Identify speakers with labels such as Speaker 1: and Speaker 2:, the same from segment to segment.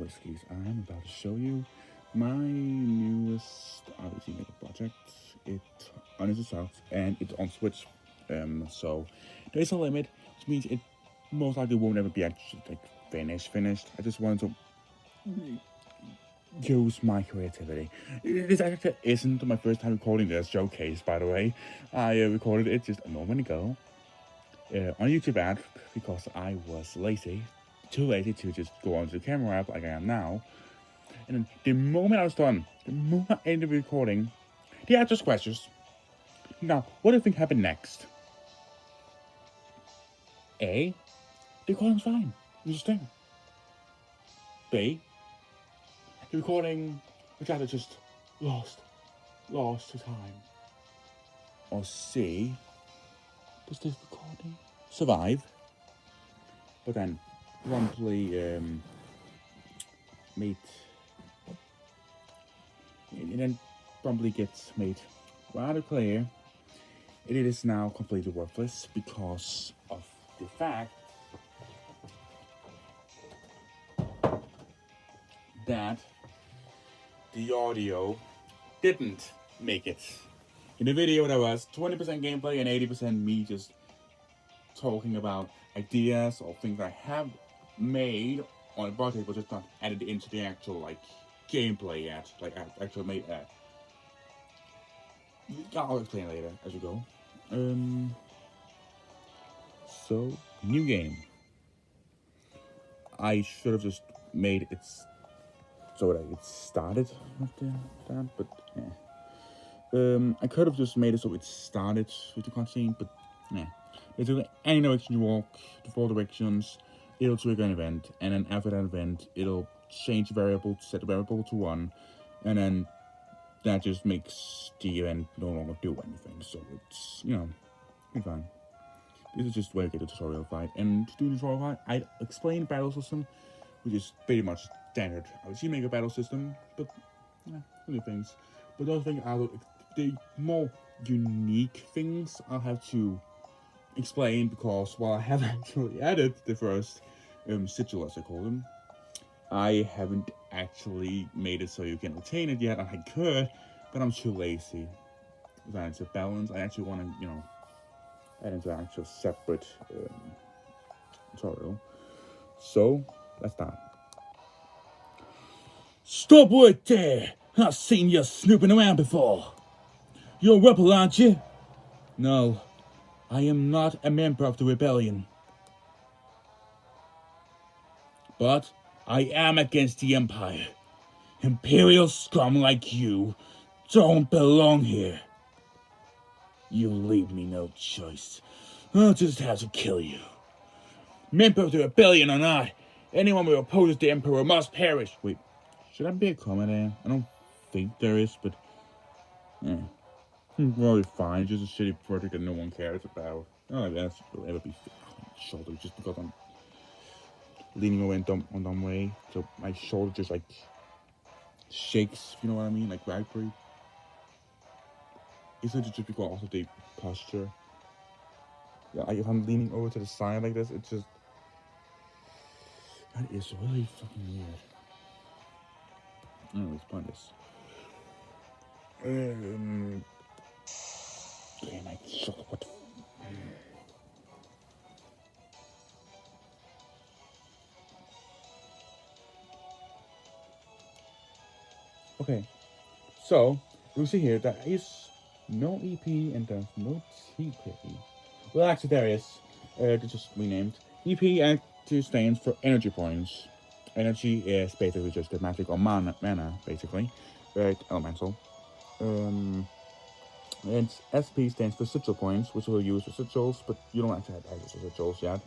Speaker 1: anyways, guys, I'm about to show you my newest Odyssey Mega project. It honestly sucks, and it's on Switch. So there's a limit, which means it most likely won't ever be actually like finished. I just wanted to use my creativity. This actually isn't my first time recording this showcase, by the way. I recorded it just a moment ago on YouTube ad because I was lazy, too lazy to just go onto the camera app like I am now. And then the moment I was done, the moment I ended the recording, the app just crashes. Now, what do you think happened next? A, the recording's fine. Interesting. B, the recording, which I just lost to time. Or C, does this recording survive? But then promptly made, and then promptly gets made rather clear it is now completely worthless because of the fact that the audio didn't make it. In the video, there was 20% gameplay and 80% me just talking about ideas or things I have made on the project, but just not added into the actual like gameplay yet. Like I actually made that. I'll explain later as we go. So new game. I should have just made it so that it started with that, but yeah. I could have just made it so it started with the cutscene, but yeah. Basically, any direction you walk, the 4 directions, it'll trigger an event, and then after that event, it'll change the variable, set the variable to 1, and then that just makes the event no longer do anything. So it's, it's fine. This is just where you get the tutorial fight. And to do the tutorial fight, I'd explain battle system, which is pretty much standard. I would make a battle system, but other things. But those things are the more unique things I'll have to explain because while I have actually added the first sigil, as I call them, I haven't actually made it so you can obtain it yet. I could, but I'm too lazy. That's a balance. I actually want to, add into an actual separate tutorial. So let's start. Stop right there! I've seen you snooping around before. You're a rebel, aren't you? No, I am not a member of the rebellion. But I am against the Empire. Imperial scum like you don't belong here. You leave me no choice. I'll just have to kill you. Member of the rebellion or not, anyone who opposes the Emperor must perish. Wait, should that be a comment there? I don't think there is, but probably fine. It's just a shitty project that no one cares about. Oh, that will ever be shoulder just because I'm leaning away in dumb way, so my shoulder just like shakes. You know what I mean? Like vibrate. It's not just because of the posture. Yeah, if I'm leaning over to the side like this, it's just that is really fucking weird. Anyways, point this. Damn, my shoulder. What the? Okay, so you see here there is no EP and there's no TP. Well, actually there is. It's just renamed. EP actually stands for energy points. Energy is basically just the magic or mana, basically. Very elemental. And SP stands for sigil points, which we'll use for sigils, but you don't actually have access to sigils yet.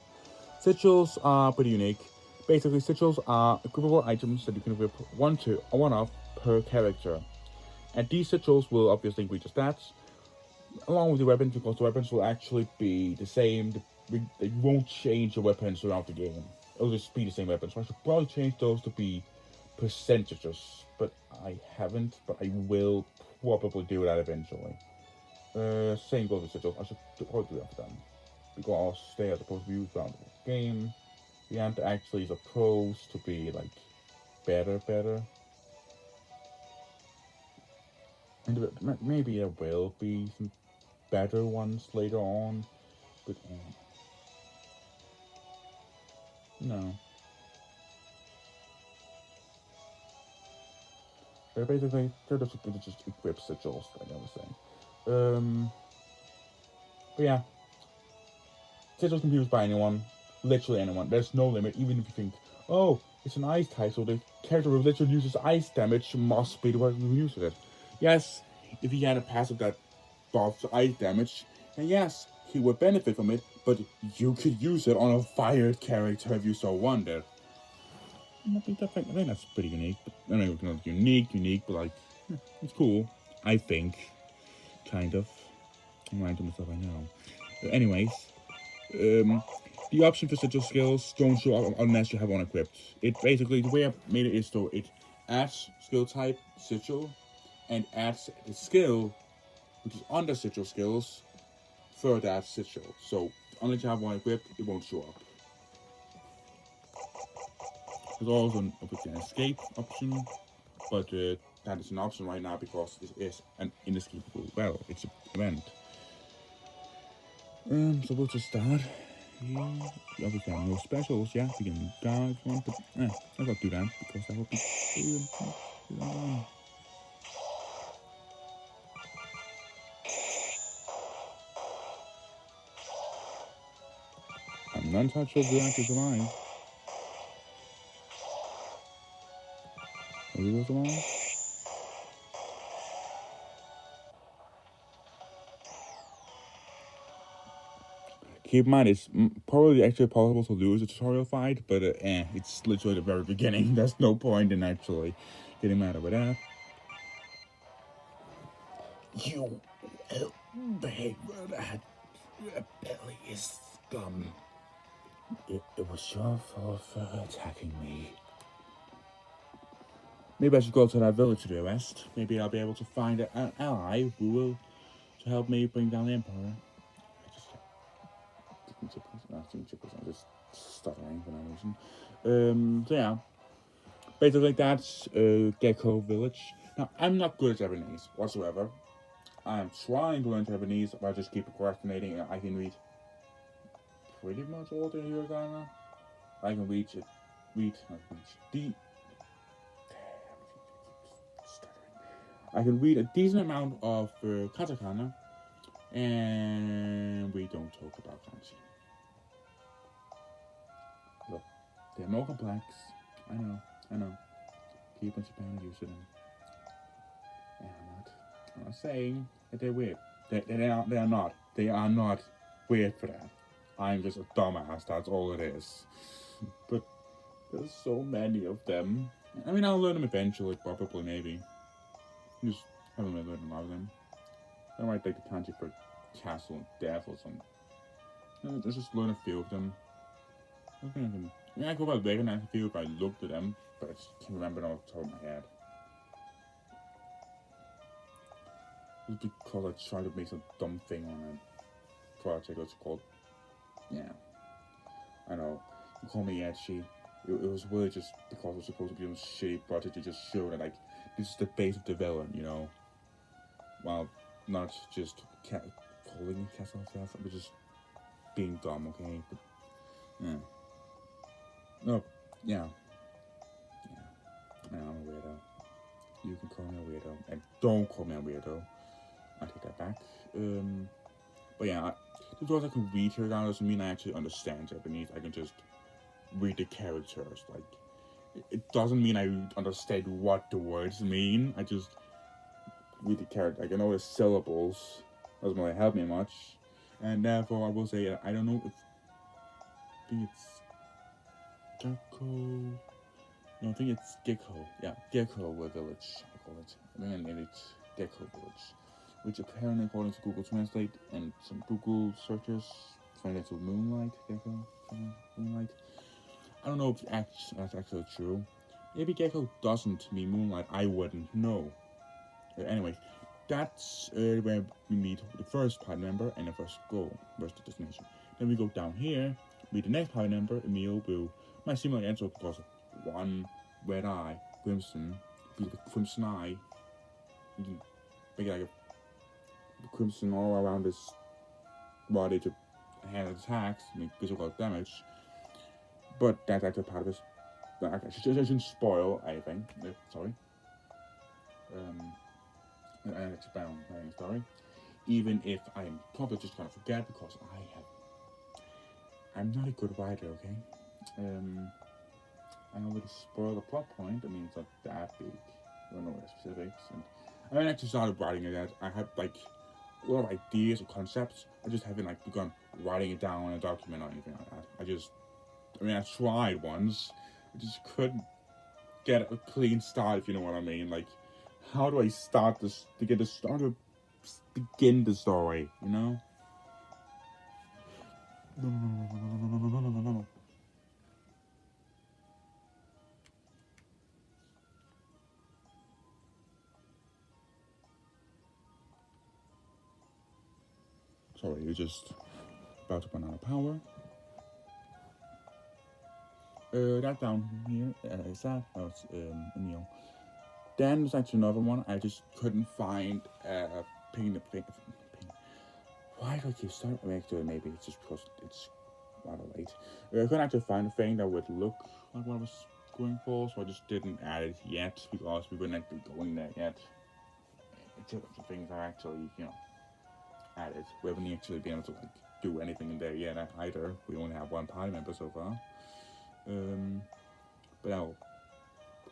Speaker 1: Sigils are pretty unique. Basically, sigils are equipable items that you can equip one of per character. And these sigils will obviously increase your stats, along with the weapons, because the weapons will actually be the same. They won't change the weapons throughout the game. It'll just be the same weapons. So I should probably change those to be percentages, but I haven't. But I will probably do that eventually. Same goes with sigils. I should probably do that for them, because they are supposed to be used throughout the game. The ant actually is supposed to be like better. And maybe there will be some better ones later on, but no. They're basically they're just equip sigils, like I was saying. But yeah, sigils can be used by anyone, literally anyone. There's no limit, even if you think, oh, it's an ice type, so the character who literally uses ice damage must be the one who uses it. Yes, if he had a passive that buffs ice damage, then yes, he would benefit from it, but you could use it on a fire character if you so wanted. I think that's pretty unique. But, I mean, not unique, but like, it's cool. I think, kind of. I'm lying to myself, I know. But anyways, the option for sigil skills don't show up unless you have one equipped. It basically, the way I made it is so it adds skill type sigil and adds the skill which is under sigil skills for that sigil. So unless you have one equipped, it won't show up. There's also an escape option, but that is an option right now because it is an inescapable battle. It's an event. So we'll just start. Yeah, obviously have no specials. Yeah, we can die if you want, but I'll not do that because that would be. I'm non-touchable active alive. Are you alive? Keep in mind, it's probably actually possible to lose a tutorial fight, but it's literally the very beginning. There's no point in actually getting mad over that. You behavior that belly is scum. It was your fault for attacking me. Maybe I should go to that village to the west. Maybe I'll be able to find an ally who will to help me bring down the Emperor. I'm just stuttering for no reason. So yeah, basically that's Gecko Village. Now I'm not good at Japanese whatsoever. I'm trying to learn Japanese, but I just keep procrastinating. I can read pretty much all the hiragana. I can read I can read a decent amount of katakana, and we don't talk about kanji. Look, they're more complex. I know. People in Japan are used to them. And I'm not saying that they're weird. They are not. They are not weird for that. I'm just a dumbass, that's all it is. But there's so many of them. I mean, I'll learn them eventually, probably, maybe. Just haven't really learned a lot of them. I might take the kanji for castle and death or something. Let's just learn a few of them. I could probably recognize a few if I looked at them, but I just can't remember them off the top of my head. Just because I tried to make some dumb thing on a project that's called, I know, you call me edgy. It was really just because it was supposed to be a shitty project to just show that, like, this is the base of development, you know? Well, not just calling castle stuff, but just being dumb, okay? But, no, yeah. I'm a weirdo. You can call me a weirdo. And don't call me a weirdo. I take that back. But yeah, because I can read hiragana doesn't mean I actually understand Japanese. I can just read the characters. Like, it doesn't mean I understand what the words mean. I just read the character. I can know the syllables. Doesn't really help me much. And therefore, I will say, I don't know if... I think it's... Gecko... No, I think it's Gecko. Yeah, Gecko Village, I call it. And it's Gecko Village. Which apparently, according to Google Translate and some Google searches, translates to Moonlight, Gecko, Moonlight. I don't know if that's actually true. Maybe Gecko doesn't mean Moonlight, I wouldn't know. Anyways, that's where we meet the first party member and the first goal, first destination. Then we go down here, meet the next party member. Emil might seem like answer because one red eye, crimson, be the crimson eye. You can make like a crimson all around his body to handle attacks, make physical damage. But that's actually part of his. I shouldn't spoil anything. Sorry. And expound on the story. Even if I'm probably just gonna forget because I'm not a good writer, okay? I already spoiled the plot point. I mean, it's not that big. I don't know the specifics. And I mean, I actually started writing it. I had like a lot of ideas or concepts. I just haven't like begun writing it down in a document or anything like that. I tried once. I just couldn't get a clean start, if you know what I mean. Like, how do I start this to get the start to begin the story? You know? No. Sorry, you're just about to run out of power. That down here is that. Oh, it's Neil. Then there's actually another one. I just couldn't find ping. Why do I keep starting? Actually, maybe it's just because it's rather late. I couldn't actually find a thing that would look like what I was going for, so I just didn't add it yet because we weren't actually going there yet. It's the things are actually, added. We haven't actually been able to like do anything in there yet either. We only have one party member so far. But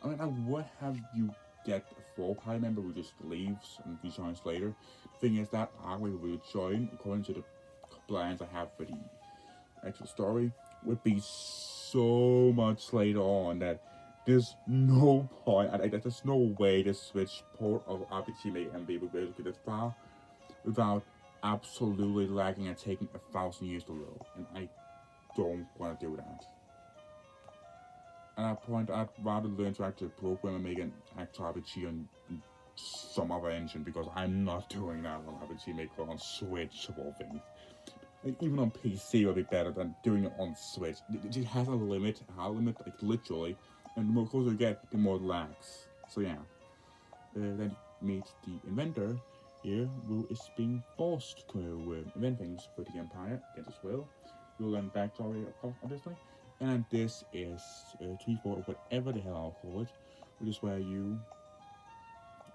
Speaker 1: I would have you get a full party member who just leaves and rejoins later. The thing is that we will join according to the plans I have for the actual story would be so much later on that there's no point. There's no way to switch port of RPG Maker and be able to get this far without absolutely lagging and taking 1,000 years to load, and I don't want to do that. At that point, I'd rather learn to actually program and make an actual RPG on some other engine because I'm not doing that on RPG Maker on Switch of all things. Like, even on PC would be better than doing it on Switch. It has a limit, like literally, and the more closer you get, the more it lags. So yeah, then meet the inventor here, who is being forced to invent things for the Empire against his will. We'll learn backstory, obviously. And this is 3-4 or whatever the hell I'll call it, which is where you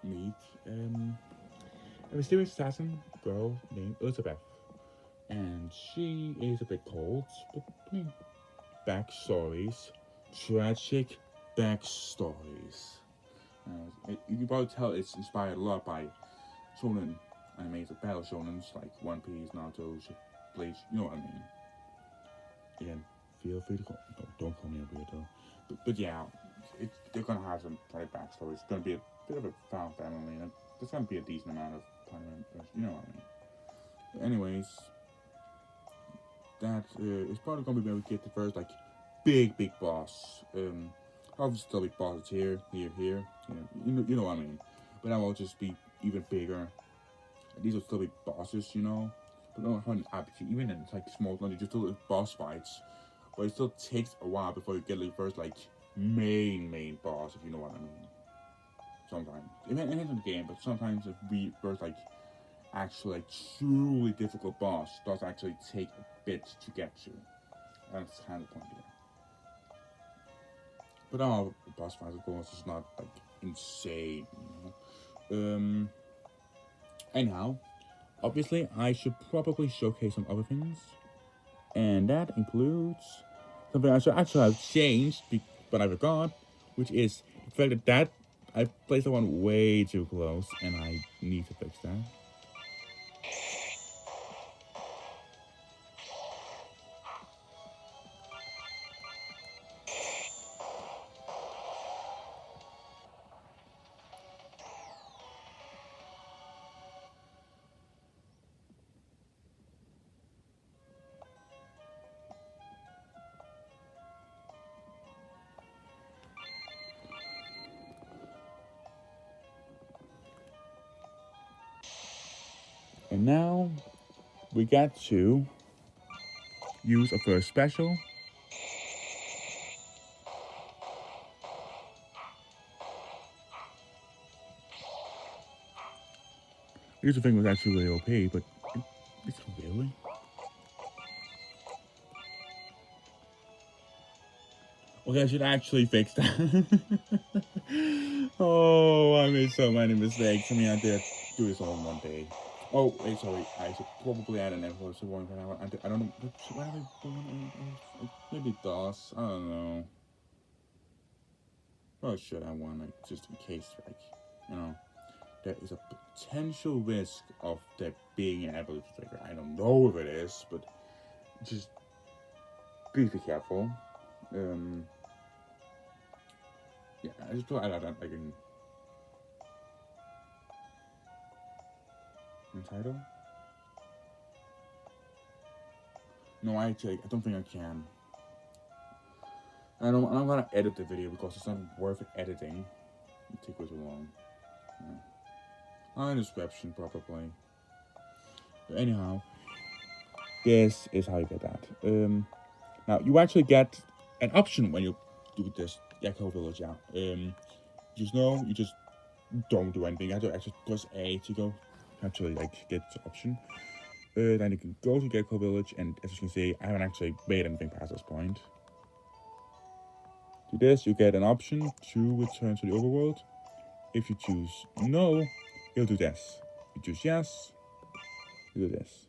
Speaker 1: meet a mysterious assassin girl named Elizabeth. And she is a bit cold, but backstories, tragic backstories. You can probably tell it's inspired a lot by shonen animes, battle shonens like One Piece, Naruto, Bleach. You know what I mean? Again, feel free to call. Don't call me a weirdo. But yeah, they're gonna have some like backstories. It's gonna be a bit of a found family, and there's gonna be a decent amount of time. You know what I mean? Anyways, that is probably gonna be where we get the first like big boss. Obviously still big bosses here. You know what I mean. But that will just be even bigger. These will still be bosses, but not an RPG. Even in like small dungeons, just still boss fights. But it still takes a while before you get the first like main boss, if you know what I mean. Sometimes, even in the game, but sometimes the first like actually like truly difficult boss does actually take a bit to get to. That's kind of the point here. But our boss fights, of course, is not like insane. Anyhow, obviously, I should probably showcase some other things, and that includes something I should actually have changed, but I forgot, which is the fact that I placed the one way too close, and I need to fix that. And now we got to use a first special. I used to think it was actually really OP, but it's really. Okay, I should actually fix that. Oh, I made so many mistakes. I mean, I did do this all in one day. Oh, wait, sorry. I should probably add an episode to one. I don't know. Should I have maybe DOS? I don't know. Oh, should I want like just in case, like, you know, there is a potential risk of there being an epilepsy trigger. I don't know if it is, but just please be careful. Yeah, I just put that like in title. No, actually, I don't think I can. I'm not gonna edit the video because it's not worth editing. It take way too long. Yeah. Description probably. But anyhow, this is how you get that. Now you actually get an option when you do this Echo Village out. Just know you just don't do anything. You have to actually press A to go actually like get the option. Then you can go to Gecko Village, and as you can see, I haven't actually made anything past this point. Do this, you get an option to return to the overworld. If you choose no, you'll do this. If you choose yes, you do this.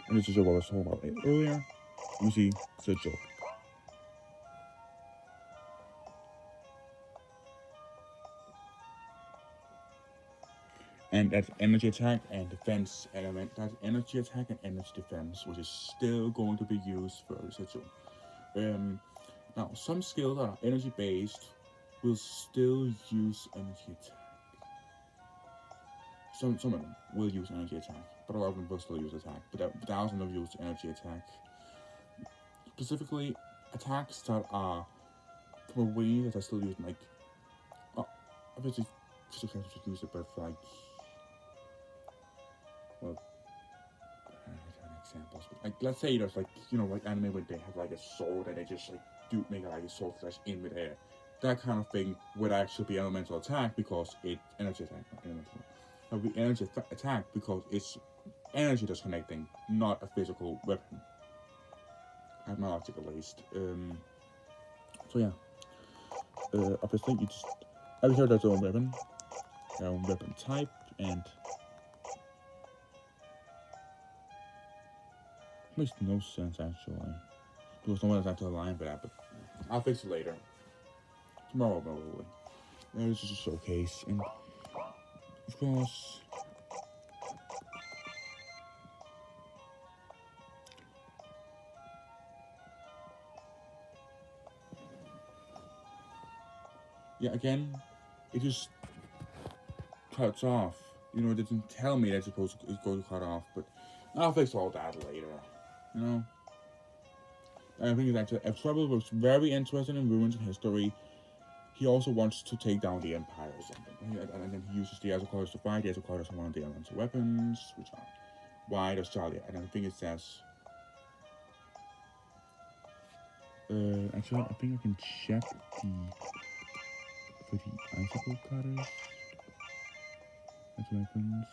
Speaker 1: And this is what I was talking about earlier. You see, it's a joke. And that's energy attack and defense element. That's energy attack and energy defense, which is still going to be used for residual. Now, some skills that are energy based will still use energy attack. Some of them will use energy attack, but a lot of them will still use attack. But thousands of use energy attack. Specifically, attacks that are from a way that are still using like, obviously, physical characters use it, but for like, well, I don't have examples. But like, let's say there's like, you know, like anime where they have like a sword and they just like do make like a sword slash in midair. That kind of thing would actually be elemental attack because it's energy attack, not elemental. It would be energy attack because it's energy that's connecting, not a physical weapon. I have my logic at least. So yeah. Obviously, you just every character has their own weapon type, and it makes no sense actually. Because no one is actually aligned for that, but I'll fix it later. Tomorrow, probably. This is a showcase, and of course, yeah, again, it just cuts off. You know, it doesn't tell me that it's supposed to go to cut off, but I'll fix all that later. You know? I think it's actually, if Trevor was very interested in ruins and history, he also wants to take down the Empire or something. And then he uses the Azocolors to fight. The Azocolors are one of the elemental weapons, which are wide Australia. And I think it says. Actually, I think I can check for the icicle cutters as weapons.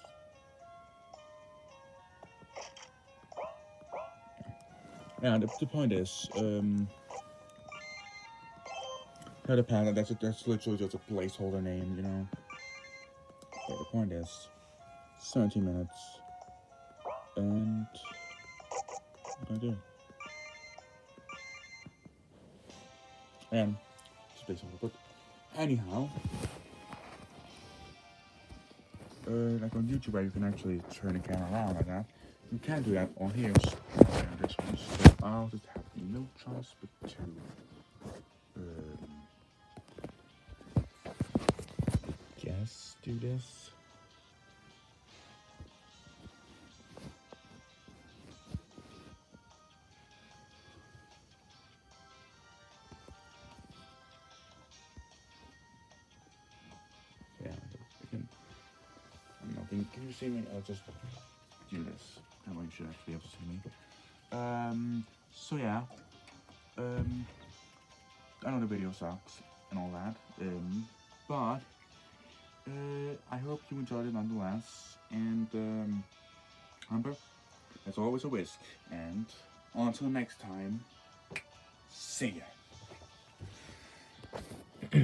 Speaker 1: Yeah, the point is, the pattern, that's literally just a placeholder name, you know. But the point is, 17 minutes, and what do I do? And it's placeholder, but anyhow, like on YouTube, where you can actually turn the camera around like that. You can't do that on here. This one, so I'll just have no choice but to guess do this. Yeah, I'm not being. Can you see me? I'll just do this. That way you should actually be able to see me. So yeah. I know the video sucks and all that. But I hope you enjoyed it nonetheless. And remember, there's always a risk. And until next time, see ya.